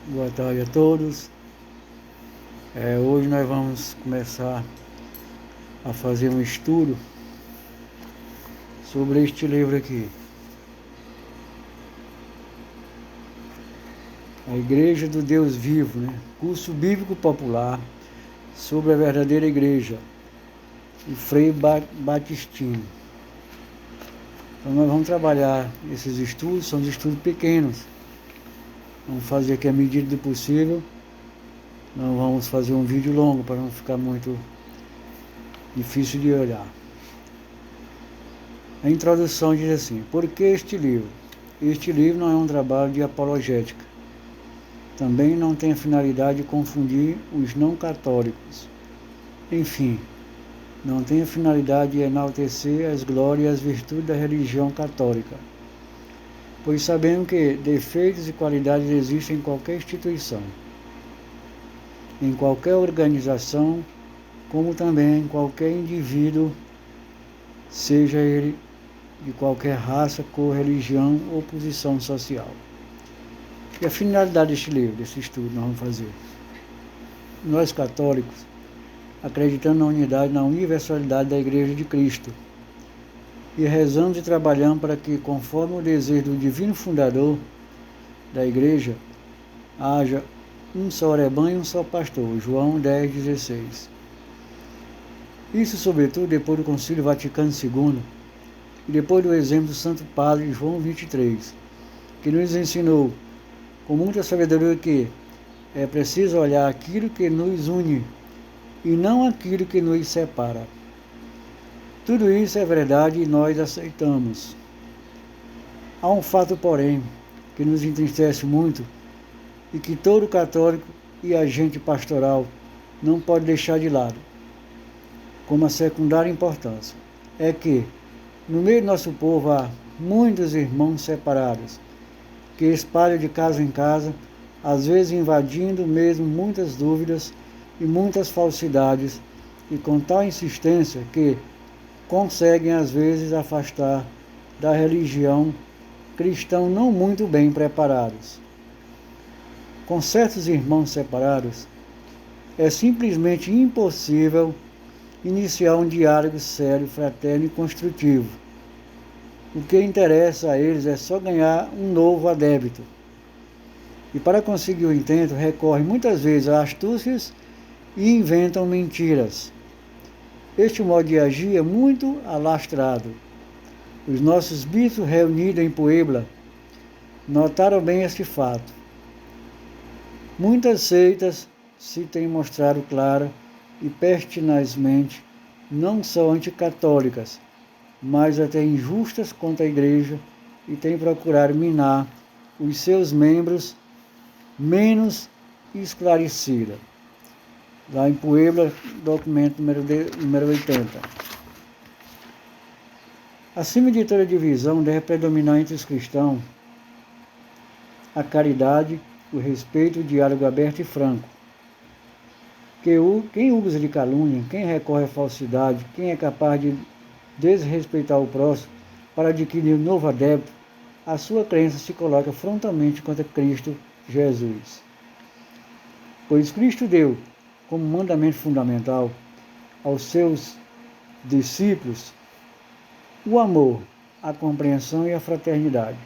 Boa tarde a todos. Hoje nós vamos começar a fazer um estudo sobre este livro aqui. A Igreja do Deus Vivo, Curso Bíblico Popular sobre a Verdadeira Igreja, de Frei Batistini. Então nós vamos trabalhar esses estudos, são estudos pequenos. Vamos fazer aqui à medida do possível. Não vamos fazer um vídeo longo para não ficar muito difícil de olhar. A introdução diz assim: por que este livro? Este livro não é um trabalho de apologética. Também não tem a finalidade de confundir os não católicos. Enfim, não tem a finalidade de enaltecer as glórias e as virtudes da religião católica, pois sabemos que defeitos e qualidades existem em qualquer instituição, em qualquer organização, como também em qualquer indivíduo, seja ele de qualquer raça, cor, religião ou posição social. E a finalidade deste livro, desse estudo, nós vamos fazer. Nós católicos acreditamos na unidade, na universalidade da Igreja de Cristo, e rezamos e trabalhamos para que, conforme o desejo do divino fundador da Igreja, haja um só rebanho e um só pastor, João 10,16. Isso, sobretudo, depois do Concílio Vaticano II e depois do exemplo do Santo Padre João 23, que nos ensinou com muita sabedoria que é preciso olhar aquilo que nos une e não aquilo que nos separa. Tudo isso é verdade e nós aceitamos. Há um fato, porém, que nos entristece muito e que todo católico e agente pastoral não pode deixar de lado, como a secundária importância, é que, no meio do nosso povo, há muitos irmãos separados, que espalham de casa em casa, às vezes invadindo mesmo muitas dúvidas e muitas falsidades, e com tal insistência que conseguem às vezes afastar da religião cristão não muito bem preparados. Com certos irmãos separados, é simplesmente impossível iniciar um diálogo sério, fraterno e construtivo. O que interessa a eles é só ganhar um novo adébito. E para conseguir o intento, recorrem muitas vezes a astúcias e inventam mentiras. Este modo de agir é muito alastrado. Os nossos bispos reunidos em Puebla notaram bem este fato. Muitas seitas se têm mostrado claras e pertinazmente não só anticatólicas, mas até injustas contra a Igreja, e têm procurado minar os seus membros menos esclarecidos. Lá em Puebla, documento número 80. Acima de toda divisão, deve predominar entre os cristãos a caridade, o respeito, o diálogo aberto e franco. Quem usa de calúnia, quem recorre à falsidade, quem é capaz de desrespeitar o próximo para adquirir um novo adepto, a sua crença se coloca frontalmente contra Cristo Jesus. Pois Cristo deu como mandamento fundamental aos seus discípulos o amor, a compreensão e a fraternidade.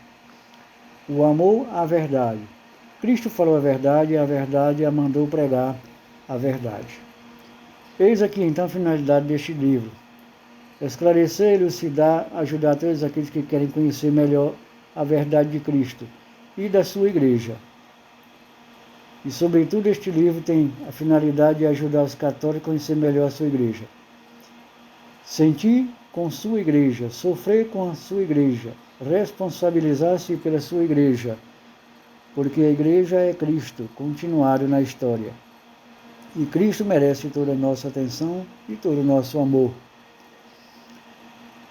O amor à verdade. Cristo falou a verdade e a verdade a mandou pregar a verdade. Eis aqui então a finalidade deste livro: esclarecer, elucidar, ajudar todos aqueles que querem conhecer melhor a verdade de Cristo e da sua Igreja. E, sobretudo, este livro tem a finalidade de ajudar os católicos a conhecer melhor a sua Igreja. Sentir com sua Igreja, sofrer com a sua Igreja, responsabilizar-se pela sua Igreja, porque a Igreja é Cristo, continuado na história. E Cristo merece toda a nossa atenção e todo o nosso amor.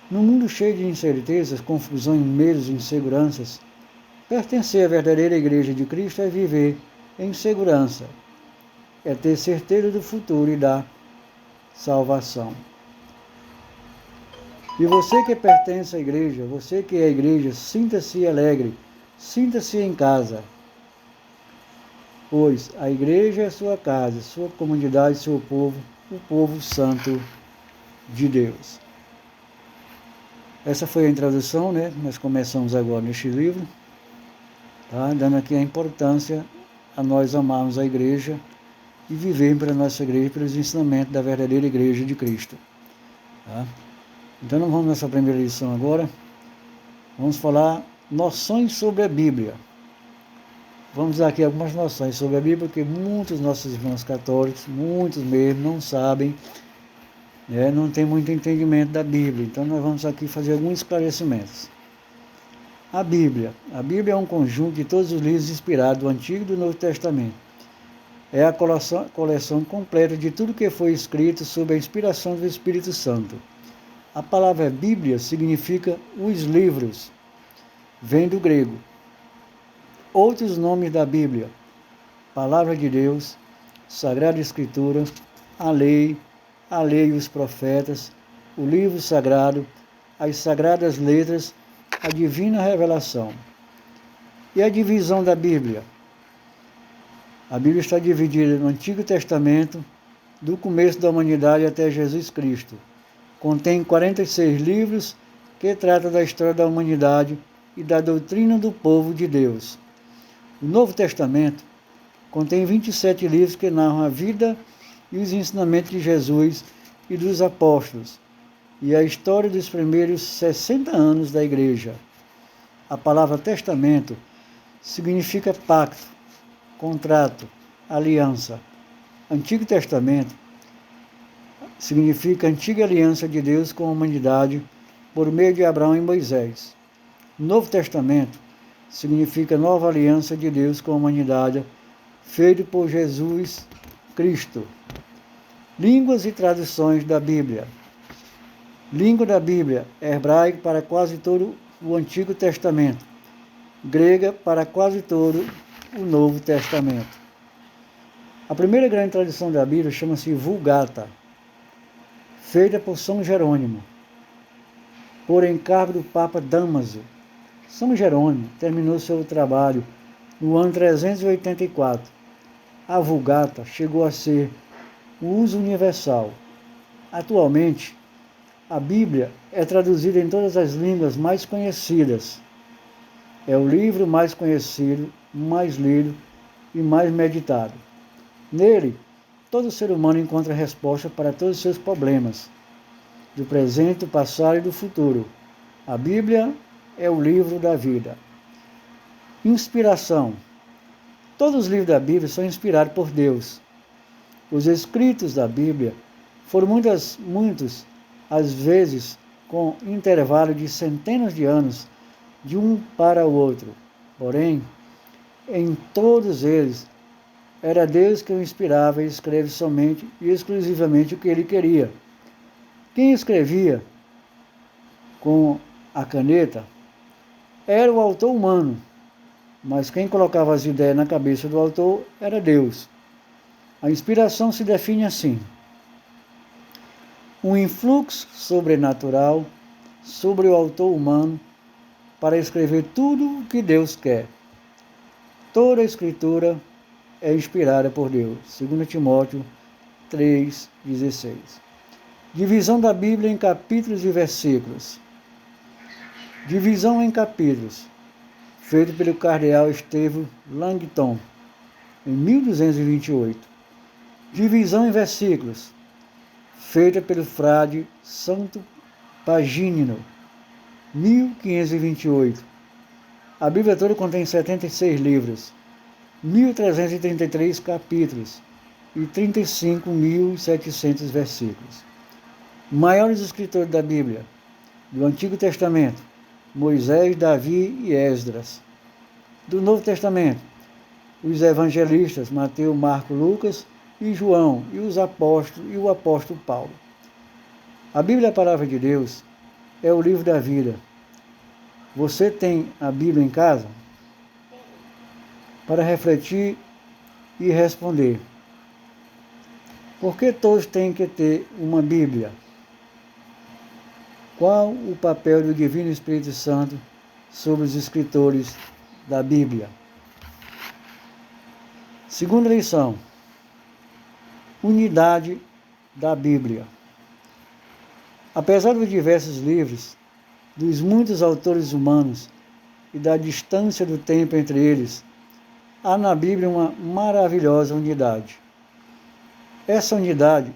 No mundo cheio de incertezas, confusões, medos e inseguranças, pertencer à verdadeira Igreja de Cristo é viver em segurança, é ter certeza do futuro e da salvação. E você que pertence à Igreja, você que é a Igreja, sinta-se alegre, sinta-se em casa. pois a igreja é sua casa, sua comunidade, seu povo, o povo santo de Deus. Essa foi a introdução, né? Nós começamos agora neste livro, tá? Dando aqui a importância a nós amarmos a igreja e vivermos para a nossa igreja pelos ensinamentos da verdadeira igreja de Cristo. Tá? Então, nós vamos nessa primeira lição agora. Vamos falar noções sobre a Bíblia. Vamos dar aqui algumas noções sobre a Bíblia, porque muitos nossos irmãos católicos, muitos mesmo, não sabem, né, não tem muito entendimento da Bíblia. Então, nós vamos aqui fazer alguns esclarecimentos. A Bíblia é um conjunto de todos os livros inspirados do Antigo e do Novo Testamento. É a coleção completa de tudo que foi escrito sob a inspiração do Espírito Santo. A palavra Bíblia significa os livros, vem do grego. Outros nomes da Bíblia: Palavra de Deus, Sagrada Escritura, a lei e os profetas, o livro sagrado, as sagradas letras, a divina revelação. E a divisão da Bíblia? A Bíblia está dividida no Antigo Testamento, do começo da humanidade até Jesus Cristo. Contém 46 livros que tratam da história da humanidade e da doutrina do povo de Deus. O Novo Testamento contém 27 livros que narram a vida e os ensinamentos de Jesus e dos apóstolos, e a história dos primeiros 60 anos da Igreja. A palavra testamento significa pacto, contrato, aliança. Antigo Testamento significa antiga aliança de Deus com a humanidade por meio de Abraão e Moisés. Novo Testamento significa nova aliança de Deus com a humanidade, feito por Jesus Cristo. Línguas e traduções da Bíblia. Língua da Bíblia: hebraico para quase todo o Antigo Testamento, grega para quase todo o Novo Testamento. A primeira grande tradução da Bíblia chama-se Vulgata, feita por São Jerônimo, por encargo do Papa Dámaso. São Jerônimo terminou seu trabalho no ano 384. A Vulgata chegou a ser o uso universal. Atualmente, a Bíblia é traduzida em todas as línguas mais conhecidas. É o livro mais conhecido, mais lido e mais meditado. Nele, todo ser humano encontra resposta para todos os seus problemas, do presente, do passado e do futuro. A Bíblia é o livro da vida. Inspiração. Todos os livros da Bíblia são inspirados por Deus. Os escritos da Bíblia foram muitos, às vezes, com intervalo de centenas de anos, de um para o outro. Porém, em todos eles, era Deus que o inspirava e escreve somente e exclusivamente o que ele queria. Quem escrevia com a caneta era o autor humano, mas quem colocava as ideias na cabeça do autor era Deus. A inspiração se define assim: um influxo sobrenatural sobre o autor humano para escrever tudo o que Deus quer. Toda a Escritura é inspirada por Deus. 2 Timóteo 3,16. Divisão da Bíblia em capítulos e versículos. Divisão em capítulos, feito pelo cardeal Estevão Langton, em 1228. Divisão em versículos, feita pelo frade Santo Pagínino, 1528. A Bíblia toda contém 76 livros, 1.333 capítulos e 35.700 versículos. Maiores escritores da Bíblia, do Antigo Testamento: Moisés, Davi e Esdras. Do Novo Testamento: os evangelistas Mateus, Marcos, Lucas e João, e os apóstolos e o apóstolo Paulo. A Bíblia, a palavra de Deus, é o livro da vida. Você tem a Bíblia em casa? Para refletir e responder: por que todos têm que ter uma Bíblia? Qual o papel do Divino Espírito Santo sobre os escritores da Bíblia? Segunda lição: unidade da Bíblia. Apesar dos diversos livros, dos muitos autores humanos e da distância do tempo entre eles, há na Bíblia uma maravilhosa unidade. Essa unidade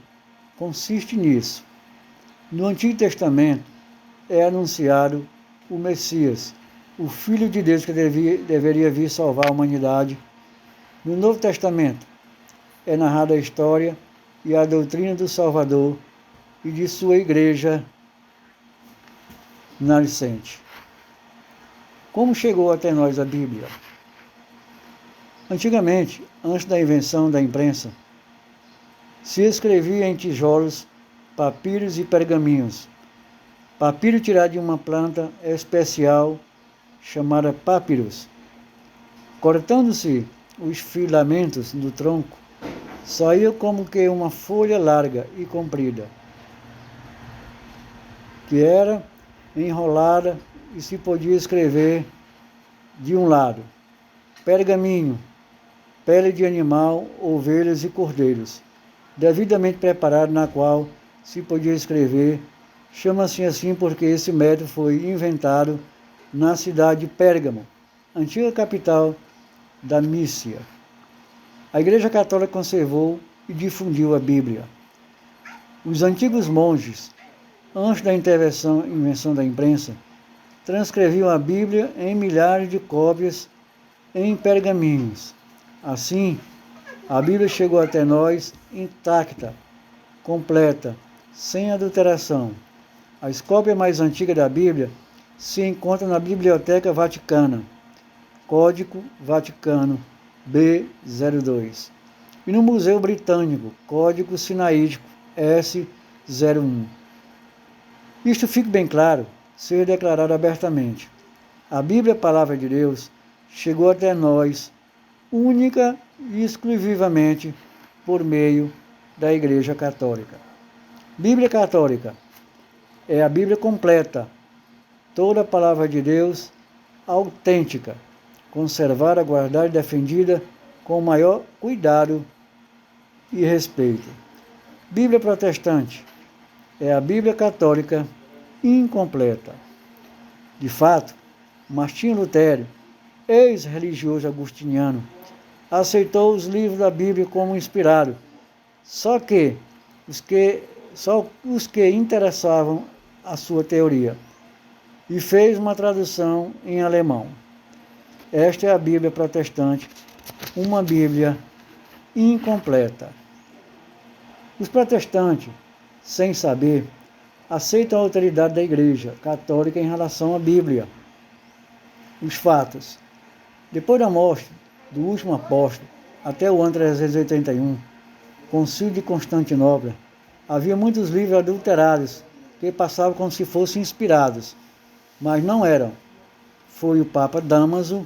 consiste nisso: no Antigo Testamento é anunciado o Messias, o Filho de Deus que deveria vir salvar a humanidade. No Novo Testamento é narrada a história e a doutrina do Salvador e de sua igreja nascente. Como chegou até nós a Bíblia? Antigamente, antes da invenção da imprensa, se escrevia em tijolos, papiros e pergaminhos. Papiro tirado de uma planta especial chamada papyrus. Cortando-se os filamentos do tronco, saía como que uma folha larga e comprida, que era enrolada e se podia escrever de um lado. Pergaminho, pele de animal, ovelhas e cordeiros, devidamente preparado, na qual se podia escrever. Chama-se assim porque esse método foi inventado na cidade de Pérgamo, antiga capital da Mícia. A Igreja Católica conservou e difundiu a Bíblia. Os antigos monges, antes da invenção da imprensa, transcreviam a Bíblia em milhares de cópias em pergaminhos. Assim, a Bíblia chegou até nós intacta, completa, sem adulteração. As cópias mais antigas da Bíblia se encontram na Biblioteca Vaticana, Código Vaticano B02, e no Museu Britânico, Código Sinaítico S01. Isto fica bem claro, ser declarado abertamente. A Bíblia, Palavra de Deus, chegou até nós única e exclusivamente por meio da Igreja Católica. Bíblia Católica é a Bíblia completa, toda a Palavra de Deus autêntica, conservada, guardada e defendida com o maior cuidado e respeito. Bíblia Protestante é a Bíblia Católica incompleta. De fato, Martinho Lutero, ex-religioso agostiniano, aceitou os livros da Bíblia como inspirados, só os que interessavam a sua teoria, e fez uma tradução em alemão. Esta é a Bíblia Protestante, uma Bíblia incompleta. Os protestantes, sem saber, aceitam a autoridade da Igreja Católica em relação à Bíblia. Os fatos: depois da morte do último apóstolo, até o ano 381, Concílio de Constantinopla, havia muitos livros adulterados que passavam como se fossem inspirados, mas não eram. Foi o Papa Dámaso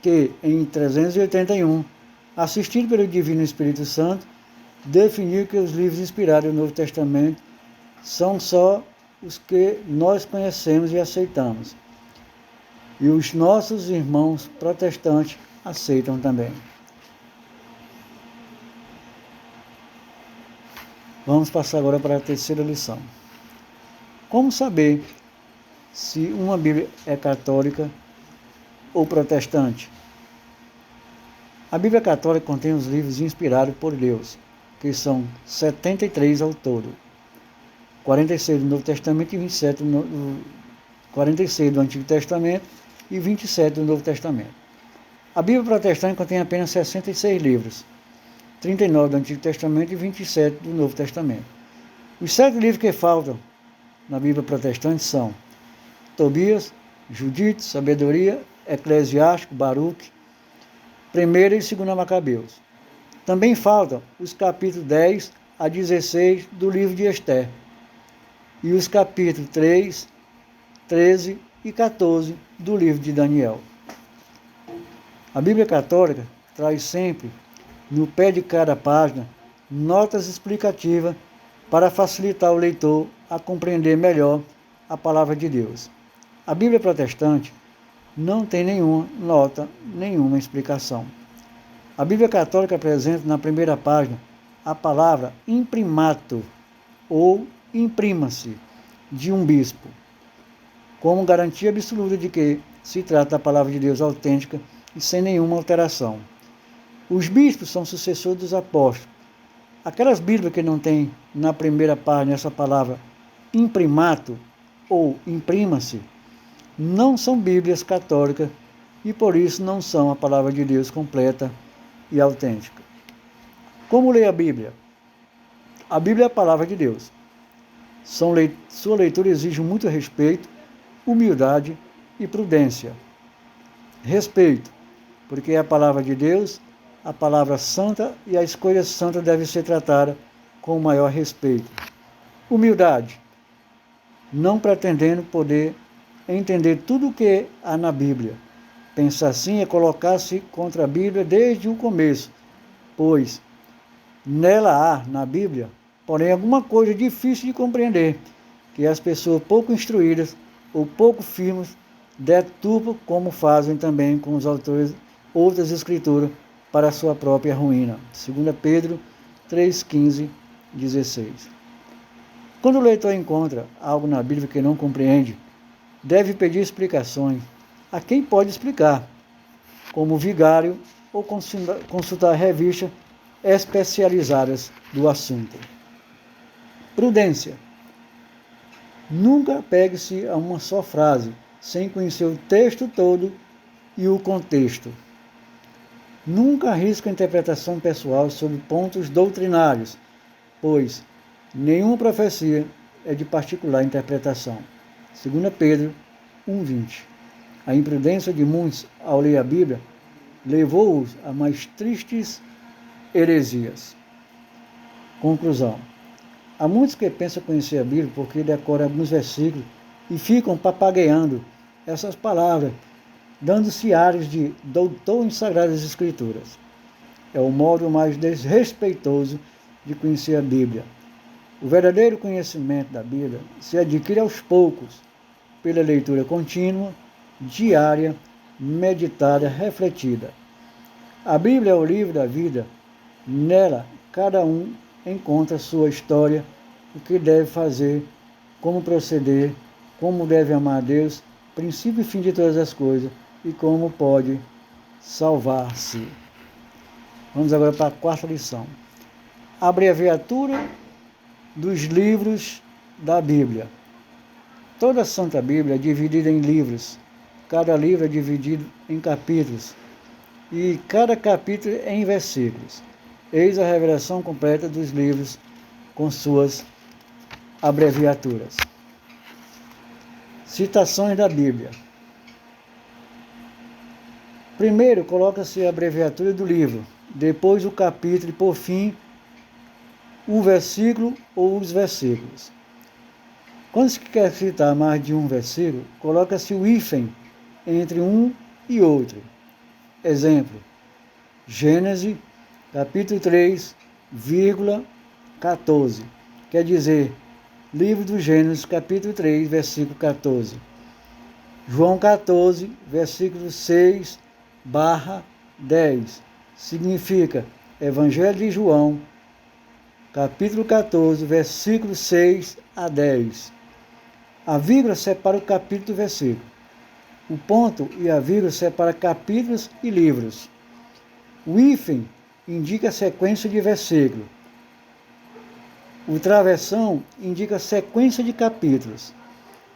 que, em 381, assistido pelo Divino Espírito Santo, definiu que os livros inspirados do Novo Testamento são só os que nós conhecemos e aceitamos. E os nossos irmãos protestantes aceitam também. Vamos passar agora para a terceira lição. Como saber se uma Bíblia é católica ou protestante? A Bíblia Católica contém os livros inspirados por Deus, que são 73 ao todo, 46 do Novo Testamento e 27 46 do Antigo Testamento e 27 do Novo Testamento. A Bíblia Protestante contém apenas 66 livros, 39 do Antigo Testamento e 27 do Novo Testamento. Os 7 livros que faltam na Bíblia Protestante são Tobias, Judite, Sabedoria, Eclesiástico, Baruque, 1ª e 2ª Macabeus. Também faltam os capítulos 10 a 16 do livro de Esther e os capítulos 3, 13 e 14 do livro de Daniel. A Bíblia Católica traz sempre, no pé de cada página, notas explicativas para facilitar o leitor a compreender melhor a palavra de Deus. A Bíblia Protestante não tem nenhuma nota, nenhuma explicação. A Bíblia Católica apresenta na primeira página a palavra imprimatur, ou imprima-se, de um bispo, como garantia absoluta de que se trata da palavra de Deus autêntica e sem nenhuma alteração. Os bispos são sucessores dos apóstolos. Aquelas Bíblias que não têm na primeira página essa palavra imprimatur, ou imprima-se, não são Bíblias católicas e por isso não são a palavra de Deus completa e autêntica. Como ler a Bíblia? A Bíblia é a palavra de Deus. Sua leitura exige muito respeito, humildade e prudência. Respeito, porque é a palavra de Deus, a palavra santa, e a escolha santa deve ser tratada com o maior respeito. Humildade, não pretendendo poder entender tudo o que há na Bíblia. Pensar assim é colocar-se contra a Bíblia desde o começo, pois nela há, na Bíblia, porém alguma coisa difícil de compreender, que as pessoas pouco instruídas ou pouco firmes deturpam, como fazem também com os autores outras escrituras para a sua própria ruína. 2 Pedro 3:15, 16. Quando o leitor encontra algo na Bíblia que não compreende, deve pedir explicações a quem pode explicar, como vigário, ou consultar revistas especializadas do assunto. Prudência. Nunca pegue-se a uma só frase, sem conhecer o texto todo e o contexto. Nunca arrisque a interpretação pessoal sobre pontos doutrinários, pois nenhuma profecia é de particular interpretação. 2 Pedro 1:20. A imprudência de muitos ao ler a Bíblia levou-os a mais tristes heresias. Conclusão. Há muitos que pensam conhecer a Bíblia porque decoram alguns versículos e ficam papagueando essas palavras, dando-se ares de doutor em Sagradas Escrituras. É o modo mais desrespeitoso de conhecer a Bíblia. O verdadeiro conhecimento da Bíblia se adquire aos poucos, pela leitura contínua, diária, meditada, refletida. A Bíblia é o livro da vida. Nela, cada um encontra sua história, o que deve fazer, como proceder, como deve amar a Deus, princípio e fim de todas as coisas, e como pode salvar-se. Vamos agora para a quarta lição. A abreviatura dos livros da Bíblia. Toda a Santa Bíblia é dividida em livros. Cada livro é dividido em capítulos. E cada capítulo é em versículos. Eis a revelação completa dos livros com suas abreviaturas. Citações da Bíblia. Primeiro, coloca-se a abreviatura do livro, depois o capítulo e, por fim, um versículo ou os versículos. Quando se quer citar mais de um versículo, coloca-se o hífen entre um e outro. Exemplo, Gênesis, capítulo 3, 14. Quer dizer, livro do Gênesis, capítulo 3, versículo 14. João 14, versículo 6/10. Significa Evangelho de João, capítulo 14, versículo 6-10. A vírgula separa o capítulo do versículo. O ponto e a vírgula separam capítulos e livros. O hífen indica a sequência de versículos. O travessão indica a sequência de capítulos.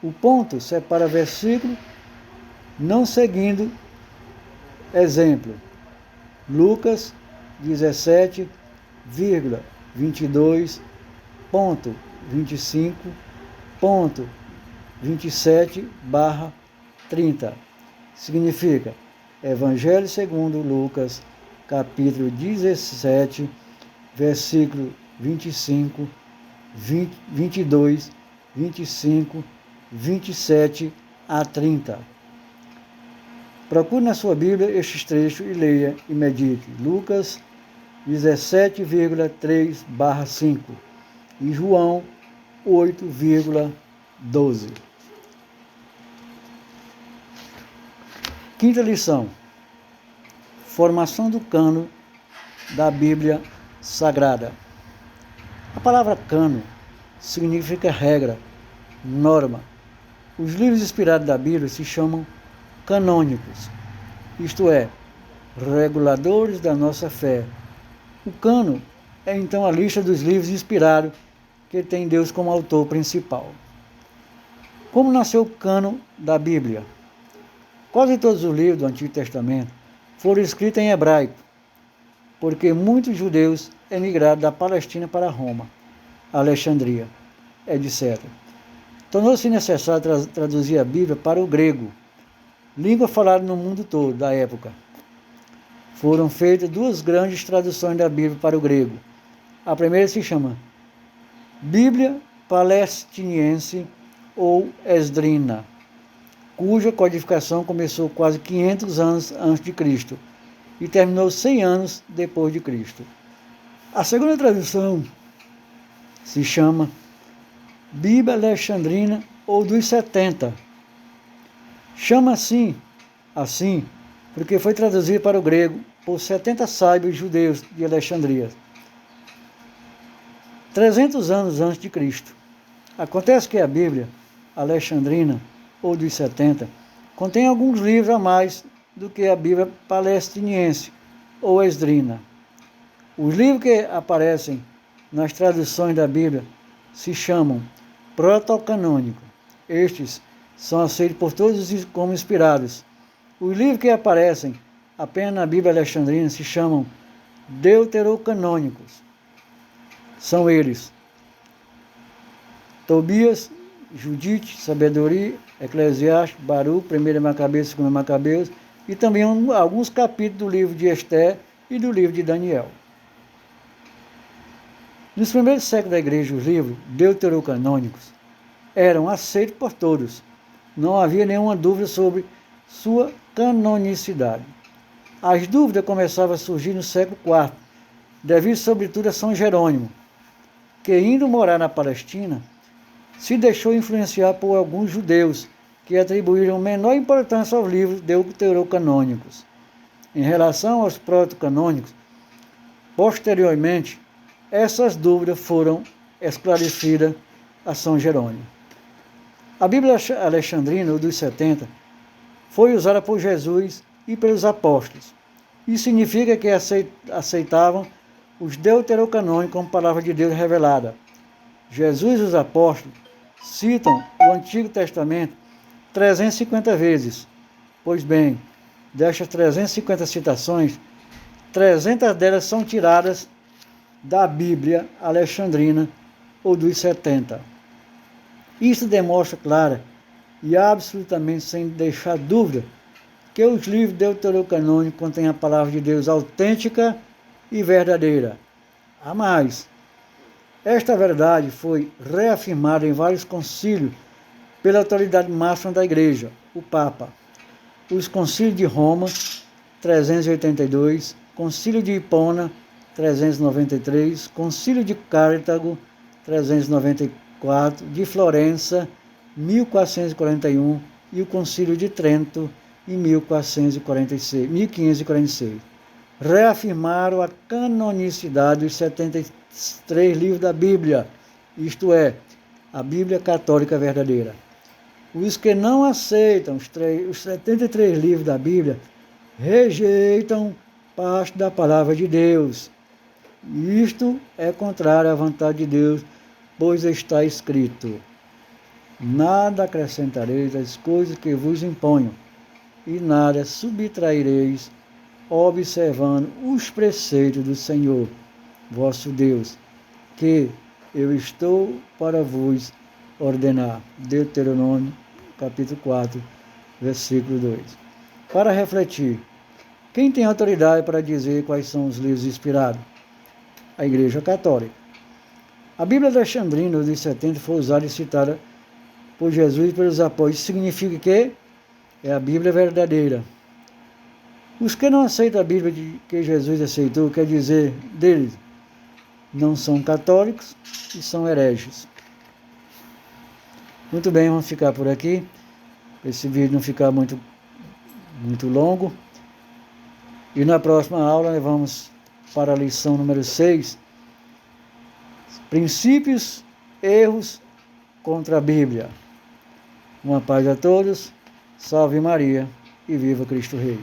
O ponto separa versículo, não seguindo. Exemplo, Lucas 17,25.27/30. Significa Evangelho segundo Lucas, capítulo 17, versículo 25, 22, 25, 27-30. Procure na sua Bíblia estes trechos e leia e medite. Lucas 17,3/5 e João 8,12. Quinta lição. Formação do cânon da Bíblia Sagrada. A palavra cano significa regra, norma. Os livros inspirados da Bíblia se chamam canônicos, isto é, reguladores da nossa fé. O cano é então a lista dos livros inspirados que tem Deus como autor principal. Como nasceu o cano da Bíblia? Quase todos os livros do Antigo Testamento foram escritos em hebraico, porque muitos judeus emigraram da Palestina para Roma, Alexandria, etc. Tornou-se necessário traduzir a Bíblia para o grego, língua falada no mundo todo da época. Foram feitas duas grandes traduções da Bíblia para o grego. A primeira se chama Bíblia Palestiniense ou Esdrina, cuja codificação começou quase 500 anos antes de Cristo e terminou 100 anos depois de Cristo. A segunda tradução se chama Bíblia Alexandrina ou dos 70. Chama assim porque foi traduzida para o grego por 70 sábios judeus de Alexandria, 300 anos antes de Cristo. Acontece que a Bíblia Alexandrina ou dos 70 contém alguns livros a mais do que a Bíblia Palestiniense ou Esdrina. Os livros que aparecem nas traduções da Bíblia se chamam protocanônicos. Estes são aceitos por todos como inspirados. Os livros que aparecem apenas na Bíblia Alexandrina se chamam deuterocanônicos. São eles: Tobias, Judite, Sabedoria, Eclesiastes, Baruque, 1 Macabeus, 2 Macabeus, e também alguns capítulos do livro de Esté e do livro de Daniel. Nos primeiros séculos da igreja, os livros deuterocanônicos eram aceitos por todos. Não havia nenhuma dúvida sobre sua canonicidade. As dúvidas começavam a surgir no século IV, devido sobretudo a São Jerônimo, que, indo morar na Palestina, se deixou influenciar por alguns judeus que atribuíram menor importância aos livros deuterocanônicos. Em relação aos protocanônicos, posteriormente, essas dúvidas foram esclarecidas a São Jerônimo. A Bíblia Alexandrina, ou dos 70, foi usada por Jesus e pelos apóstolos. Isso significa que aceitavam os deuterocanônicos como palavra de Deus revelada. Jesus e os apóstolos citam o Antigo Testamento 350 vezes. Pois bem, destas 350 citações, 300 delas são tiradas da Bíblia Alexandrina ou dos 70. Isso demonstra clara e absolutamente sem deixar dúvida que os livros deuterocanônicos contêm a palavra de Deus autêntica e verdadeira. A mais, esta verdade foi reafirmada em vários concílios pela autoridade máxima da Igreja, o Papa. Os concílios de Roma, 382, concílio de Hipona, 393, concílio de Cartago, 394, de Florença, 1441, e o concílio de Trento, em 1546. Reafirmaram a canonicidade dos 73 livros da Bíblia, isto é, a Bíblia Católica verdadeira. Os que não aceitam os 73 livros da Bíblia rejeitam parte da palavra de Deus. Isto é contrário à vontade de Deus, pois está escrito: nada acrescentareis às coisas que vos imponho, e nada subtraireis, observando os preceitos do Senhor, vosso Deus, que eu estou para vos ordenar. Deuteronômio, capítulo 4, versículo 2. Para refletir, quem tem autoridade para dizer quais são os livros inspirados? A Igreja Católica. A Bíblia Alexandrina dos 70 foi usada e citada por Jesus e pelos apóstolos. Isso significa que é a Bíblia verdadeira. Os que não aceitam a Bíblia que Jesus aceitou, quer dizer deles, não são católicos e são hereges. Muito bem, vamos ficar por aqui. Esse vídeo não ficar muito longo. E na próxima aula nós vamos para a lição número 6, princípios, erros contra a Bíblia. Uma paz a todos, salve Maria e viva Cristo Rei.